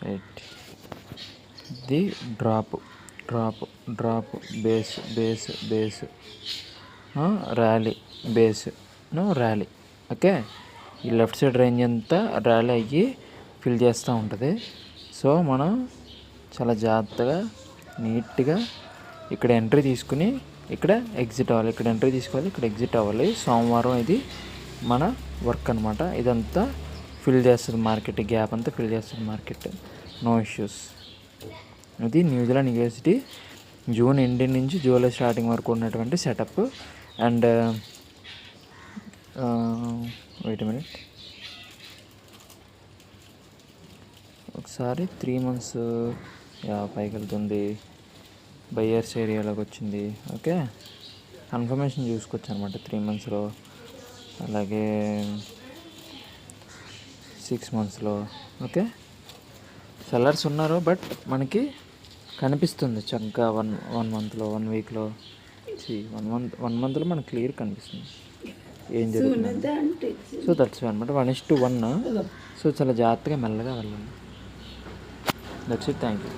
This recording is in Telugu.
రైట్. ఇది drop drop drop base base base rally base rally. Okay, ఈ లెఫ్ట్ సైడ్ రేంజ్ అంతా ర్యాలీ అయ్యి ఫిల్ చేస్తూ ఉంటుంది. సో మనం చాలా జాగ్రత్తగా నీట్గా ఇక్కడ ఎంట్రీ తీసుకుని ఇక్కడ ఎగ్జిట్ అవ్వాలి, ఇక్కడ ఎంట్రీ తీసుకోవాలి, ఇక్కడ ఎగ్జిట్ అవ్వాలి. సోమవారం ఇది మన వర్క్ అనమాట. ఇదంతా ఫిల్ చేస్తుంది మార్కెట్, గ్యాప్ అంతా ఫిల్ చేస్తుంది మార్కెట్, నో ఇష్యూస్. ఇది న్యూజిలాండ్ యూఎస్డి జూన్ ఎండింగ్ నుంచి జూలై స్టార్టింగ్ వరకు ఉన్నటువంటి సెటప్. అండ్ వెయిట్ మినిట్, ఒకసారి 3 months పైకి వెళ్తుంది, బయ్యర్స్ ఏరియాలోకి వచ్చింది. ఓకే, కన్ఫర్మేషన్ చూసుకోవచ్చు అనమాట 3 monthsలో, అలాగే 6 monthsలో. ఓకే, సెల్లర్స్ ఉన్నారు, బట్ మనకి కనిపిస్తుంది చక్కగా 1 monthలో 1 weekలో 1 monthలో మనకు క్లియర్ కనిపిస్తుంది ఏం జరుగుతుంది. సో దట్స్ అనమాట 1:1. సో చాలా జాగ్రత్తగా మెల్లగా వెళ్ళండి. That's it. Thank you.